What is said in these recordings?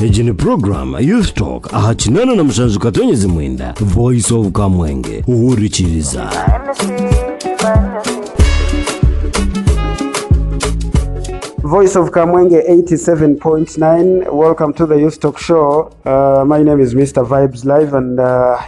Ejini program Youth Talk ahachinana na mshanzu katonyezi mwenda Voice of Kamwenge uhurichiriza. Voice of Kamwenge 87.9. Welcome to the Youth Talk Show. My name is Mr. Vibes Live, and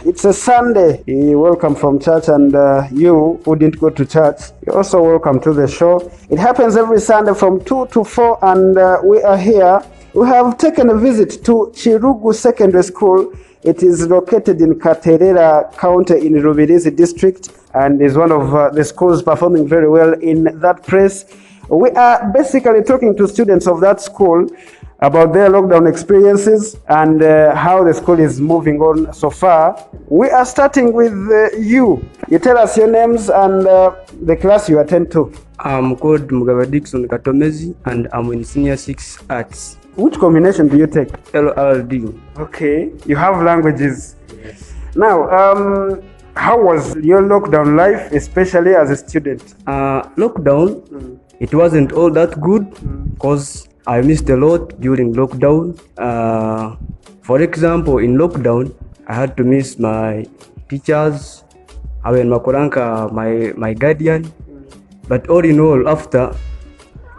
it's a Sunday. Welcome from church, and you who didn't go to church, you're also welcome to the show. It happens every Sunday from 2 to 4, and we are here. We have taken a visit to Kirugu Secondary School. It is located in Katerera County in Rubirizi District, and is one of the schools performing very well in that place. We are basically talking to students of that school about their lockdown experiences and how the school is moving on so far. We are starting with you. You tell us your names and the class you attend to. I'm called Mugaba Dixon Katomezi, and I'm in Senior 6 Arts. Which combination do you take? LLD. Okay, you have languages. Yes. Now, how was your lockdown life, especially as a student? Lockdown, it wasn't all that good because I missed a lot during lockdown. For example, in lockdown, I had to miss my teachers, Makoranka, my guardian. But all in all, after,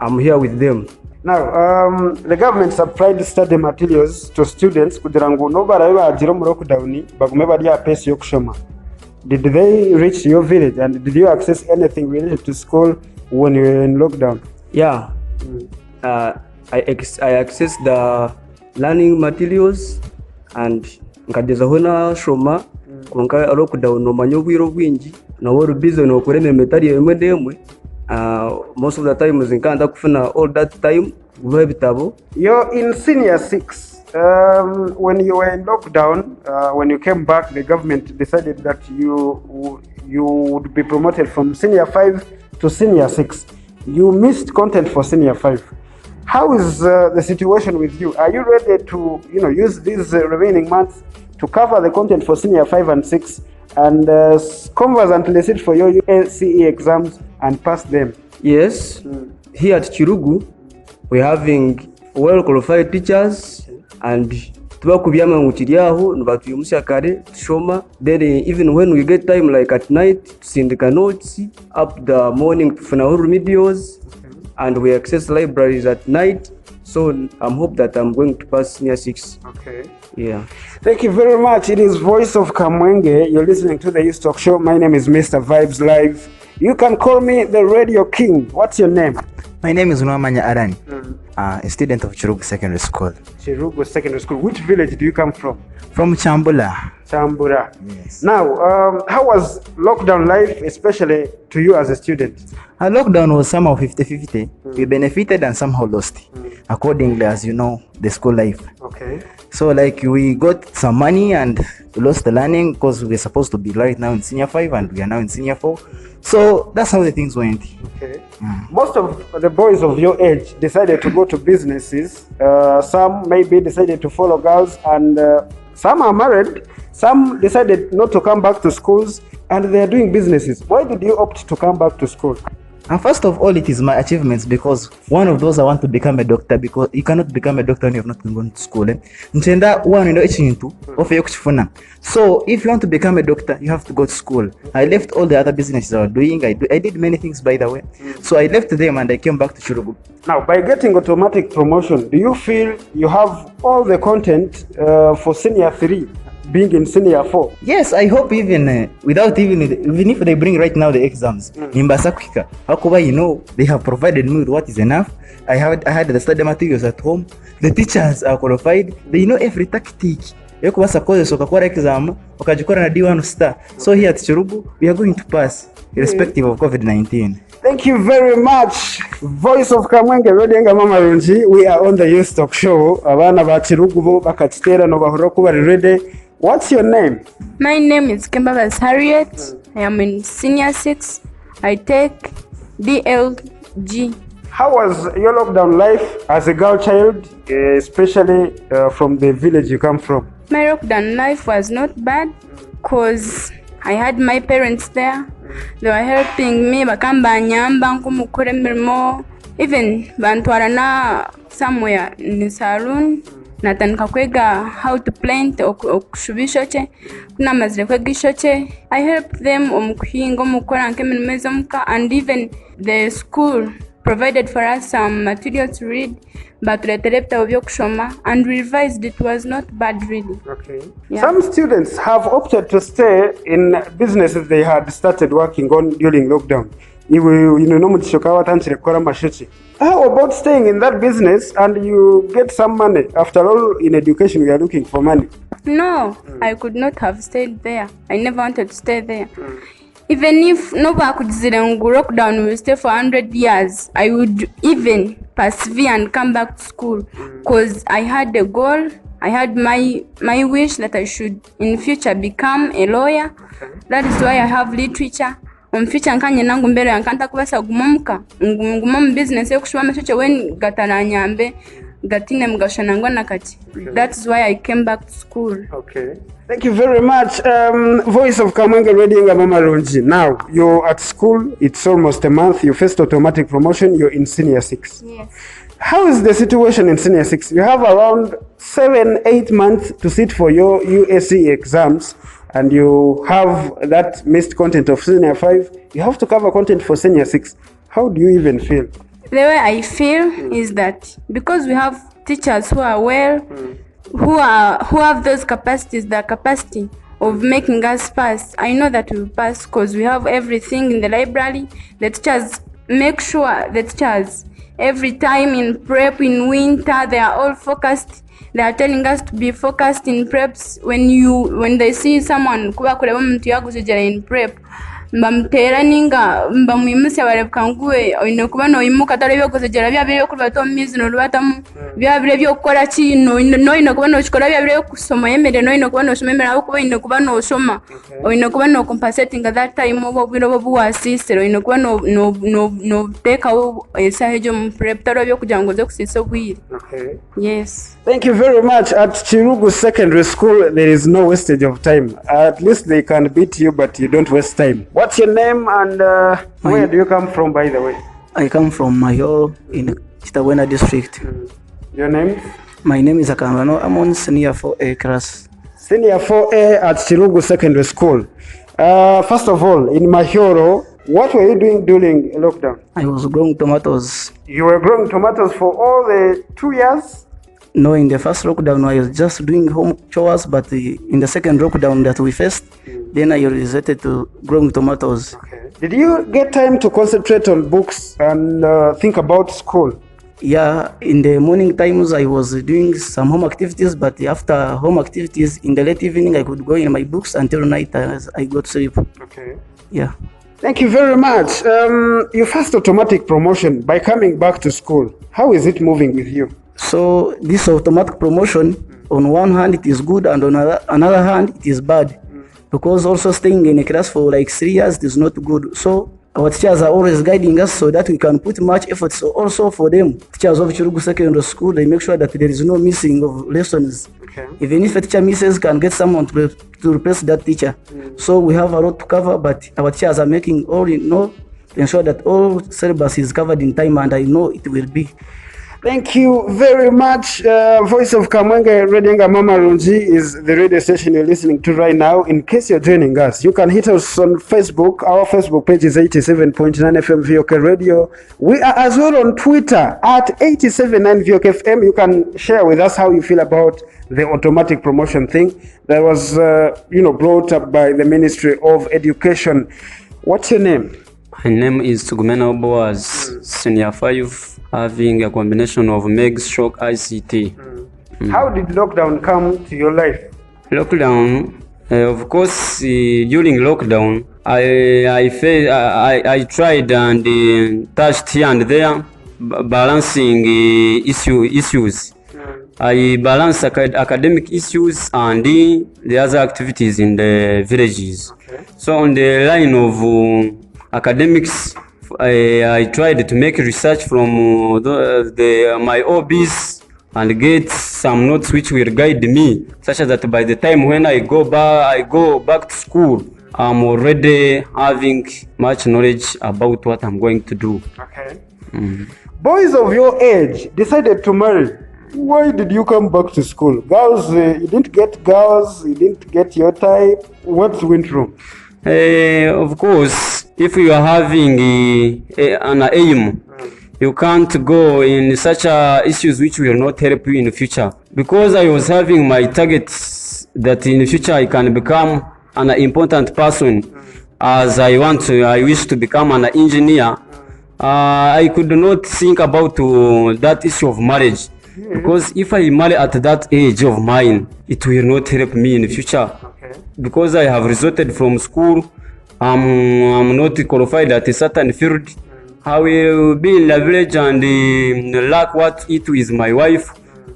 I'm here with them. Now, the government supplied study materials to students kugirango no barabe bagire mu lockdown bagume bari apesi yo kushoma. Did they reach your village, and did you access anything related to school when you were in lockdown? Yeah. I accessed the learning materials, and nkageza hona shoma konka lockdown no manyo bwiro bwingi na woro busy no kureme metari yemwe ndemwe. Most of the time zinkanda kufuna all that time ubabitabo. You're in Senior 6. When you were in lockdown, when you came back, the government decided that you would be promoted from Senior 5 to Senior 6. You missed content for Senior 5. How is the situation with you? Are you ready to use these remaining months to cover the content for Senior 5 and 6 and conversantly sit for your UNCE exams and pass them? Yes. Here at Kirugu, we're having well qualified teachers, and tubakubyama ngutiriaho nbatuyumusya kare shoma. Then even when we get time, like at night, sindika notes up the morning to funa remedials, and we access libraries at night. So I'm hope that I'm going to pass Senior 6. Okay. Yeah. Thank you very much. It is Voice of Kamwenge. You're listening to the Youth Talk Show. My name is Mr. Vibes Live. You can call me the Radio King. What's your name? My name is Nwamanya Arani, a student of Kirugu Secondary School. Kirugu Secondary School. Which village do you come from? From Chambula. Chambura. Yes. Now, how was lockdown life, especially to you as a student? Lockdown was somehow 50-50. We benefited and somehow lost, accordingly, as you know, the school life. Okay. So like we got some money and we lost the learning because we were supposed to be right now in Senior 5 and we are now in Senior 4. So that's how the things went. Okay. Most of the boys of your age decided to go to businesses. Some maybe decided to follow girls, and some are married. Some decided not to come back to schools, and they are doing businesses. Why did you opt to come back to school? And first of all, it is my achievements, because one of those I want to become a doctor, because you cannot become a doctor when you have not been going to school. So if you want to become a doctor, you have to go to school. I left all the other businesses I was doing. I did many things, by the way. So I left them and I came back to Kirugu. Now, by getting automatic promotion, do you feel you have all the content for Senior 3? Being in Senior 4? Yes, I hope even even if they bring right now the exams in Basakwika, they have provided me with what is enough. I had the study materials at home. The teachers are qualified. They know every tactic. Exam, so here at Kirugu, we are going to pass, irrespective of COVID-19. Thank you very much. Voice of Kamwenge, Rodenga Mama Runji. We are on the Youth Talk Show. Abana ba Kirugu bakatitera no bahoro kuba ready. What's your name? My name is Kimbabas Harriet. I am in Senior 6. I take DLG. How was your lockdown life as a girl child, especially from the village you come from? My lockdown life was not bad because I had my parents there. They were helping me. Bakamba nyamba nkumukore mirimo. Even bantwarana somewhere in the saloon. natandika kwega how to plant okushuba ishoke kunamazire kwega ishoke. I help them omukuhinga omukora nk'emirimo ez'omuka, and even the school provided for us some material to read, but ibitabo byokushoma, and we revised. It was not bad really. Okay. Yeah. Some students have opted to stay in businesses they had started working on during lockdown. How about staying in that business and you get some money? After all, in education, we are looking for money. No, I could not have stayed there. I never wanted to stay there. Even if nobody could lockdown will stay for 100 years, I would even persevere and come back to school, because I had a goal. I had my wish that I should in future become a lawyer. That is why I have literature. Future nkanye nangu mbere yankanta kubasa gumamuka ngumam business yokushuba amashoke when gataranyambe gatine mugashana ngwana kati. That is why I came back to school. Okay. Thank you very much. Voice of Kamwenge Radio Mama Ronji. Now, you're at school, it's almost a month, you faced automatic promotion, you're in senior 6. Yes. How is the situation in senior 6? You have around 7-8 months to sit for your USC exams, and you have that missed content of senior 5. You have to cover content for senior 6. How do you even feel? The way I feel is that because we have teachers who are well, who have those capacities, the capacity of making us pass, I know that we will pass because we have everything in the library. The teachers make sure the teachers every time in prep, in winter, they are all focused. They are telling us to be focused in preps. When they see someone kuba kureba muntu yagusegera in prep, mbamutera ninga mbamuyimusi abarebwa nguwe oyine kuba noyimuka atarabyo gusegera bya bire kuba to mizi no rubatamu bya bire byo gukora kino noyine kuba no chikora bya bire kusoma yemere noyine kuba no shoma yemere kuba oyine kuba no shoma oyine kuba no compensating at that time obo biro bo assist oyine kuba no take out esahejo mu prep tarabyo kugira ngo ze kusisa bwire. Okay. Yes. Thank you very much. At Kirugu Secondary School, there is no wastage of time. At least they can beat you, but you don't waste time. What's your name and where do you come from, by the way? I come from Mahoro in Kirugu District. Your name? My name is Akamano. I'm on senior 4A class. Senior 4A at Kirugu Secondary School. First of all, in Mahoro, what were you doing during lockdown? I was growing tomatoes. You were growing tomatoes for all the 2 years? No, in the first lockdown, I was just doing home chores, but in the second lockdown that we faced, then I resorted to growing tomatoes. Okay. Did you get time to concentrate on books and think about school? Yeah, in the morning times, I was doing some home activities, but after home activities, in the late evening, I could go in my books until night as I got sleep. Okay. Yeah. Thank you very much. Your first automatic promotion by coming back to school, how is it moving with you? So this automatic promotion, on one hand it is good, and on another hand it is bad, because also staying in a class for like 3 years is not good. So our teachers are always guiding us so that we can put much effort. So also for them, teachers of Kirugu Secondary School, they make sure that there is no missing of lessons. Okay. Even if a teacher misses, can get someone to replace that teacher. So we have a lot to cover, but our teachers are making all in all to ensure that all syllabus is covered in time, and I know it will be. Thank you very much. Voice of Kamwenge Radio Mama Runji is the radio station you're listening to right now. In case you're joining us, you can hit us on Facebook. Our Facebook page is 87.9 FM VOK Radio. We are as well on Twitter at 87.9 VOK FM. You can share with us how you feel about the automatic promotion thing that was brought up by the Ministry of Education. What's your name? My name is Tugumena Boaz, Senior 5, having a combination of MEGS, Shock, ICT. How did lockdown come to your life? Lockdown, of course, during lockdown, I tried and touched here and there, balancing issues. I balance academic issues and the other activities in the villages. Okay. So on the line of academics, I tried to make research from my hobbies and get some notes which will guide me, such that by the time when I go back to school, I'm already having much knowledge about what I'm going to do. Okay. Boys of your age decided to marry. Why did you come back to school? Girls, you didn't get girls, you didn't get your type. What went wrong? Of course, if you are having an aim, you can't go in such issues which will not help you in the future. Because I was having my targets that in the future I can become an important person, as I wish to become an engineer. I could not think about that issue of marriage, because if I marry at that age of mine, it will not help me in the future. Because I have resulted from school, I'm not qualified at a certain field. I will be in the village and lack what eat with my wife.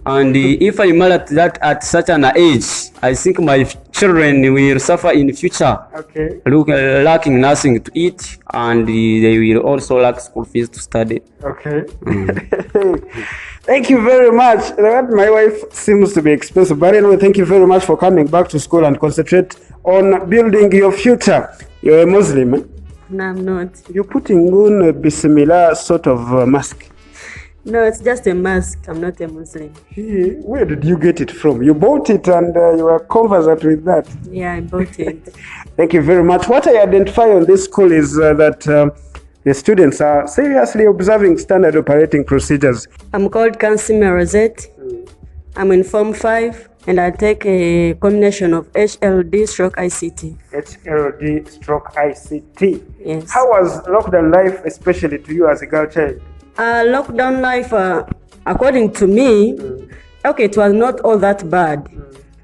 And if I marry at such an age, I think my children will suffer in the future, lacking nothing to eat, and they will also lack school fees to study. Okay. Thank you very much. My wife seems to be expensive, but anyway, thank you very much for coming back to school and concentrate on building your future. You're a Muslim, eh? No, I'm not. You're putting on a bismillah sort of mask. No, it's just a mask. I'm not a Muslim. Where did you get it from? You bought it and you were conversant with that. Yeah, I bought it. Thank you very much. What I identify on this school is that the students are seriously observing standard operating procedures. I'm called Kansime Rosette. I'm in Form 5 and I take a combination of HLD/ICT. HLD/ICT. Yes. How was lockdown life, especially to you as a girl child? Lockdown life, according to me, okay, it was not all that bad.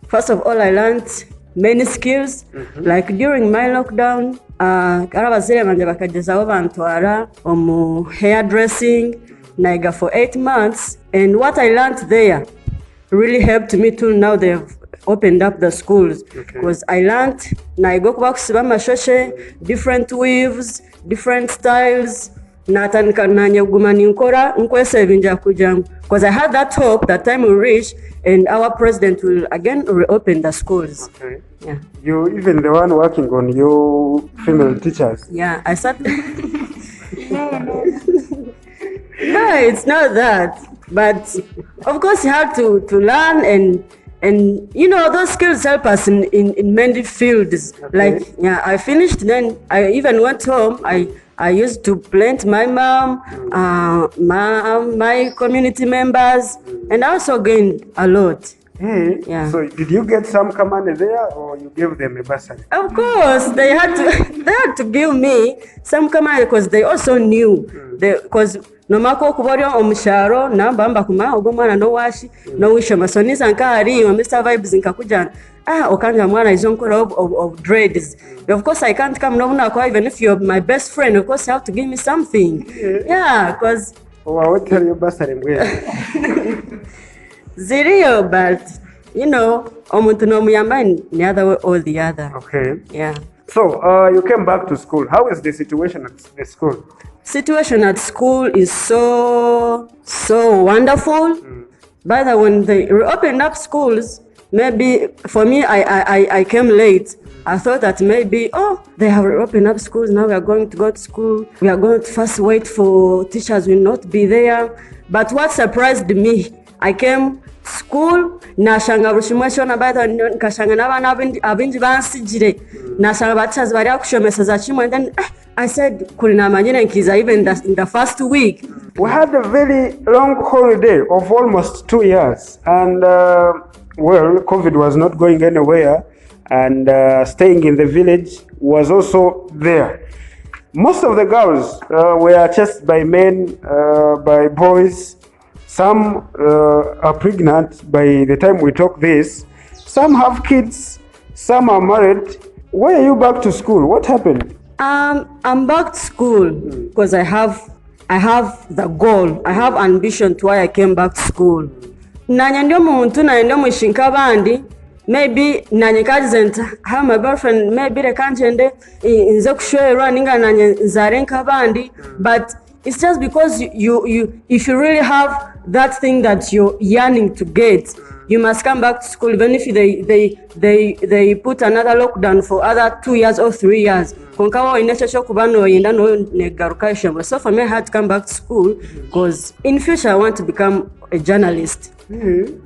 First of all, I learned many skills. Like during my lockdown, karabazire banje bakagezaho bantwara omu hairdressing, naiga for 8 months. And what I learned there really helped me too. Now they've opened up the schools, because I learned naigo kuba kusiba amashoshe, different weaves, different styles. Natandika nanyeguma ninkora nkwesevinja kujamu, because I had that hope that time will reach and our president will again reopen the schools. Okay. Yeah. You even the one working on your female teachers. Yeah, I started. No, it's not that. But of course you have to learn and you know those skills help us in many fields. Like yeah, I finished, then I even went home. I used to plant my mom, my community members, and I also gained a lot. Hey, Yeah. So did you get some money there, or you gave them a bursary? Of course, they had to give me some command, because they also knew, because nomako kuborio omusharo namba kuma ogomwana no washi no wisho masonisa nkari wa Mr Vibes nkakujana okanja mwana izo nkora of dreads. Of course I can't come no na kwa, even if you're my best friend, of course you have to give me something. Yeah, because What tell you bursary ngwe? Zero, but you know, omuntu no muyamba ni other way or the other. Okay. Yeah. So you came back to school. How is the situation at the school? Situation at school is so wonderful. But when they reopened up schools, maybe for me, I came late. I thought that maybe, they have reopened up schools. Now we are going to go to school. We are going to first wait for teachers will not be there. But what surprised me, I came to school, nashanga bushimwe shona baita nkashanga n'abana abinji bansijire, nashanga bateachers bari akushomesa za chimwe, and then I said kulina manyine nkiza even in the first week. We had a very long holiday of almost 2 years, and COVID was not going anywhere, and staying in the village was also there. Most of the girls were chased by men, by boys. Some are pregnant by the time we talk this. Some have kids. Some are married. Why are you back to school? What happened? I'm back to school because I have the goal. I have ambition to why I came back to school. Nanya ndio muntu na ndio mushinka bandi. Maybe nanya kazenta have my boyfriend maybe the kanjende inze kushwera ninga nanya zarenka bandi, but it's just because you if you really have that thing that you're yearning to get, you must come back to school, even if they put another lockdown for other 2 years or 3 years. So for me, I had to come back to school because in future I want to become a journalist.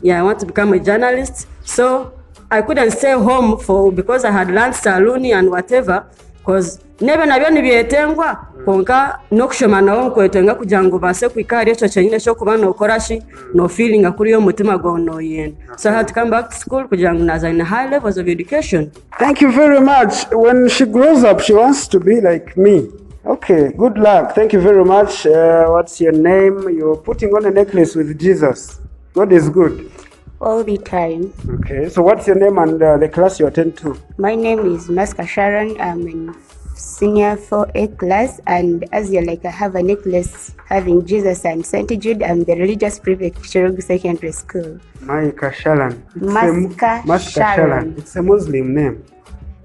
Yeah, I want to become a journalist. So I couldn't stay home because I had learned saluni and whatever, because nebe nabyo nibyetengwa konka nokushoma nawo nkwetenga kugira ngo base kwikara ekyo kyenyine cyo kuba nokora shi no feeling akuri yo mutima gwo noyenda. So I had to come back to school kugira ngo naza in high levels of education. Thank you very much. When she grows up, she wants to be like me. Okay, good luck. Thank you very much. What's your name? You're putting on a necklace with Jesus. God is good. All the time. Okay, so what's your name and the class you attend to? My name is Maska Sharon. I'm in senior 4A class, and as you're like, I have a necklace having Jesus and St. Jude. I'm the religious prefect, Kirugu Secondary School. Maika Sharon. Maska Sharon. It's a Muslim name.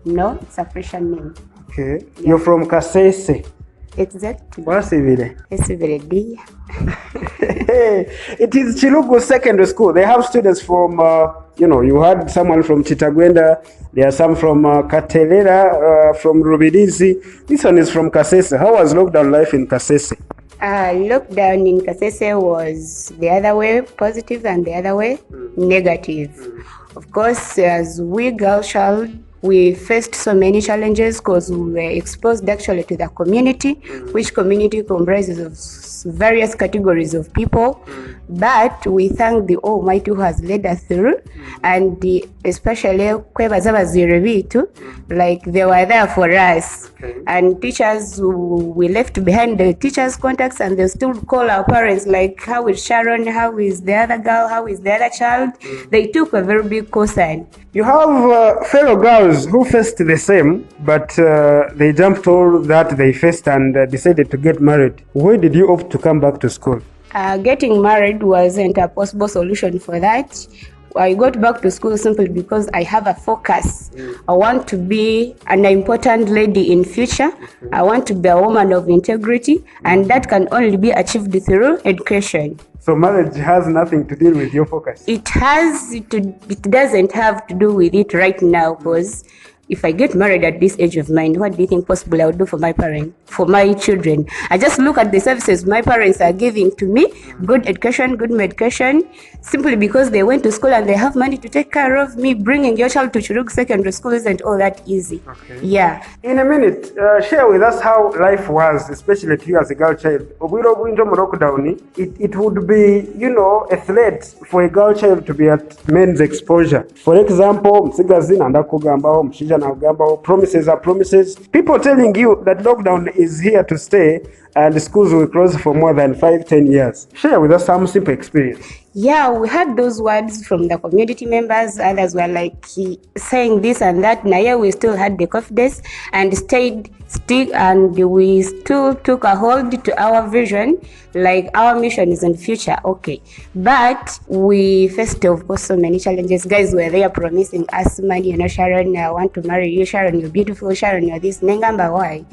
No, it's a Christian name. Okay, yeah. You're from Kasese. Exactly. What's it? It's very dear. It is Kirugu Secondary School. They have students from, you had someone from Chitagwenda. There are some from Katelera, from Rubirizi. This one is from Kasese. How was lockdown life in Kasese? Lockdown in Kasese was the other way positive and the other way negative. Of course, as we girl child, we faced so many challenges because we were exposed actually to the community, which community comprises of various categories of people. But we thank the Almighty who has led us through, and especially like they were there for us. And teachers, we left behind the teachers' contacts, and they still call our parents like, how is Sharon, how is the other girl, how is the other child? They took a very big concern. You have fellow girls who faced the same, but they jumped all that they faced and decided to get married. Why did you opt to come back to school? Getting married wasn't a possible solution for that. I got back to school simply because I have a focus. I want to be an important lady in future. I want to be a woman of integrity, and that can only be achieved through education. So marriage has nothing to do with your focus? It doesn't have to do with it right now, because if I get married at this age of mine, what do you think possible I would do for my parents, for my children? I just look at the services my parents are giving to me, good education, good medication, simply because they went to school and they have money to take care of me. Bringing your child to Kirugu Secondary School isn't all that easy. Okay. Yeah. In a minute, share with us how life was, especially to you as a girl child. It would be, a threat for a girl child to be at men's exposure. For example, promises are promises. People telling you that lockdown is here to stay and schools will close for more than 5-10 years. Share with us some simple experience. Yeah, we had those words from the community members. Others were like saying this and that. Now, yeah, we still had the confidence and stayed still, and we still took a hold to our vision, like our mission is in the future. Okay, but we faced, of course, so many challenges. Guys were there promising us money. Sharon, I want to marry you. Sharon, you're beautiful. Sharon, you're this. Nengamba, why?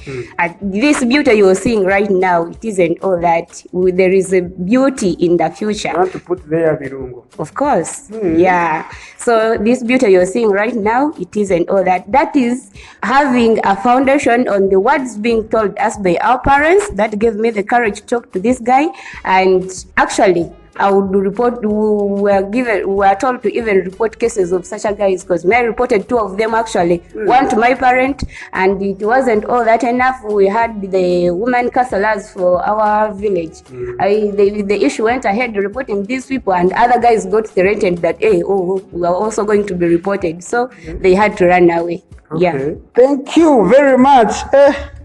This beauty you're seeing right now, it isn't all that. There is a beauty in the future. You want to put there Virungo. Of course. Yeah. So this beauty you're seeing right now, it isn't all that. That is having a foundation on the words being told us by our parents. That gave me the courage to talk to this guy. And actually, I would report, we were told to even report cases of such a guys, because I reported 2 of them actually. One to my parent, and it wasn't all that enough. We had the women counselors for our village. The issue went ahead reporting these people, and other guys got threatened that, we are also going to be reported. So they had to run away. Okay. Yeah. Thank you very much.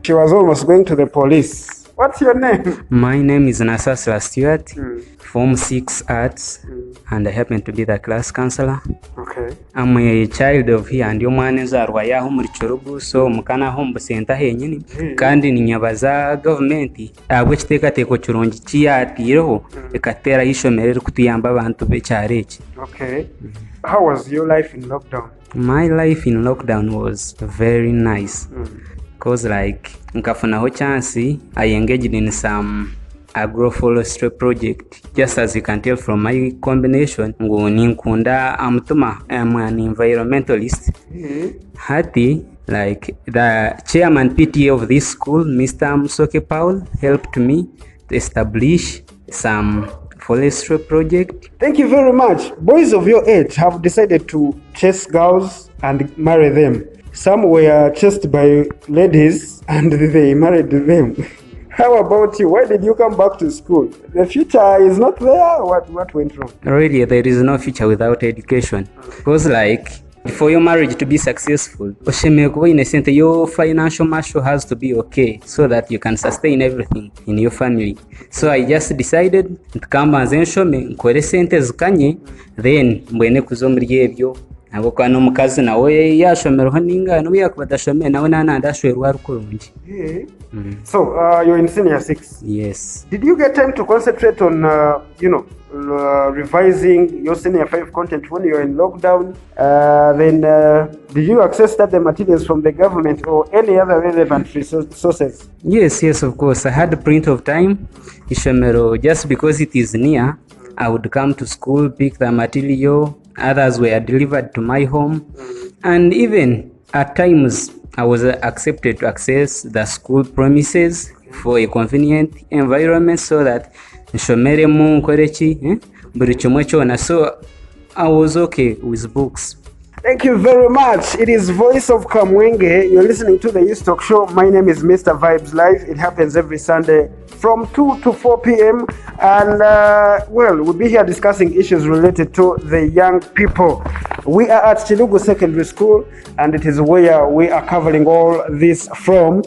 She was almost going to the police. What's your name? My name is Nasasla Stewart, Form 6 Arts, and I happen to be the class counselor. Okay. I'm a child of here, and your man is Arwaya home Kirugu, so Mukana home center henyini, kandi ni nyabaza government, which take a churungi chia tiro, a katera ishomere kutuyamba abantu becharechi. Okay. How was your life in lockdown? My life in lockdown was very nice. Cause like nkafuna ho chance, I engaged in some agroforestry project. Just as you can tell from my combination, ngu ninkunda amtuma, I'm an environmentalist. Hati, like the chairman PTA of this school, Mr. Musoke Paul, helped me to establish some forestry project. Thank you very much. Boys of your age have decided to chase girls and marry them. Some were chased by ladies and they married them. How about you? Why did you come back to school? The future is not there. What went wrong? Really, there is no future without education. Because like, for your marriage to be successful, your financial muscle has to be okay so that you can sustain everything in your family. So I just decided to come as nkore sente zikanye, then mbwene kuzomuri ebyo abo kwa nomukazi nawe yashomereho ninga no yakubadashome nawe nanandashwerwa rukurungi. So you're in senior 6. Yes. Did you get time to concentrate on revising your senior 5 content when you're in lockdown? Then did you access the materials from the government or any other relevant sources? Yes, of course. I had plenty of time. Ishomero, just because it is near, I would come to school, pick the material. Others were delivered to my home. And even at times, I was accepted to access the school premises for a convenient environment so that nshomeremo nkorechi buri kimwe cyona. So I was okay with books. Thank you very much. It is Voice of Kamwenge. You're listening to the Youth Talk Show. My name is Mr. Vibes Live. It happens every Sunday from 2 to 4 p.m. And, we'll be here discussing issues related to the young people. We are at Kirugu Secondary School, and it is where we are covering all this from.